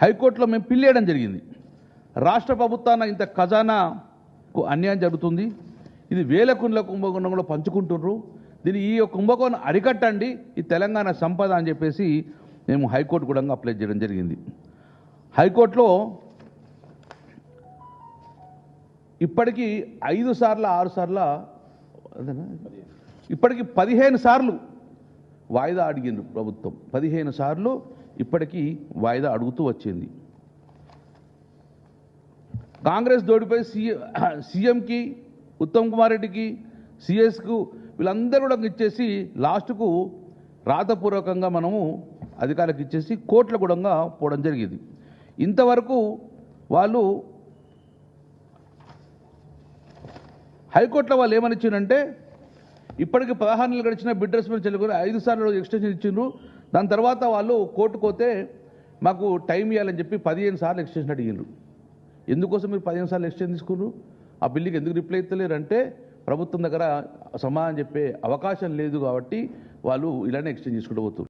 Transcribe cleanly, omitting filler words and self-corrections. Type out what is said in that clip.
హైకోర్టులో మేము పిల్లేయడం జరిగింది. రాష్ట్ర ప్రభుత్వాన ఇంత ఖజానాకు అన్యాయం జరుగుతుంది, ఇది వేల కుండ్ల కుంభకోణంలో పంచుకుంటున్నారు, దీని ఈ కుంభకోణం అరికట్టండి, ఈ తెలంగాణ సంపద అని చెప్పేసి మేము హైకోర్టు కూడా అప్లై చేయడం జరిగింది. హైకోర్టులో ఇప్పటికీ 5 సార్లు 6 సార్ల ఇప్పటికీ 15 సార్లు వాయిదా అడిగింది ప్రభుత్వం. 15 సార్లు ఇప్పటికీ వాయిదా అడుగుతూ వచ్చింది. కాంగ్రెస్ దోడిపై సీఎంకి, ఉత్తమ్ కుమార్ రెడ్డికి, సిఎస్కు వీళ్ళందరూ కూడా ఇచ్చేసి లాస్ట్కు రాతపూర్వకంగా మనము అధికారులకు ఇచ్చేసి కోర్టుల కూడా పోవడం జరిగింది. ఇంతవరకు వాళ్ళు హైకోర్టులో వాళ్ళు ఏమని ఇచ్చిందంటే ఇప్పటికి 16 నెలలు గడిచిన బిడ్డర్స్ మీద చెల్లుకొని 5 సార్లు ఎక్స్టెన్షన్ ఇచ్చిండ్రు. దాని తర్వాత వాళ్ళు కోర్టుకు పోతే మాకు టైం ఇవ్వాలని చెప్పి 15 సార్లు ఎక్స్టెన్షన్ అడిగిండ్రు. ఎందుకోసం మీరు 15 సార్లు ఎక్స్టెన్షన్ తీసుకున్నారు? ఆ బిల్లుకి ఎందుకు రిప్లై ఇస్తలేరు అంటే ప్రభుత్వం దగ్గర సమాధానం చెప్పే అవకాశం లేదు కాబట్టి వాళ్ళు ఇలానే ఎక్స్టెన్షన్ చేసుకుంటూ పోతున్నారు.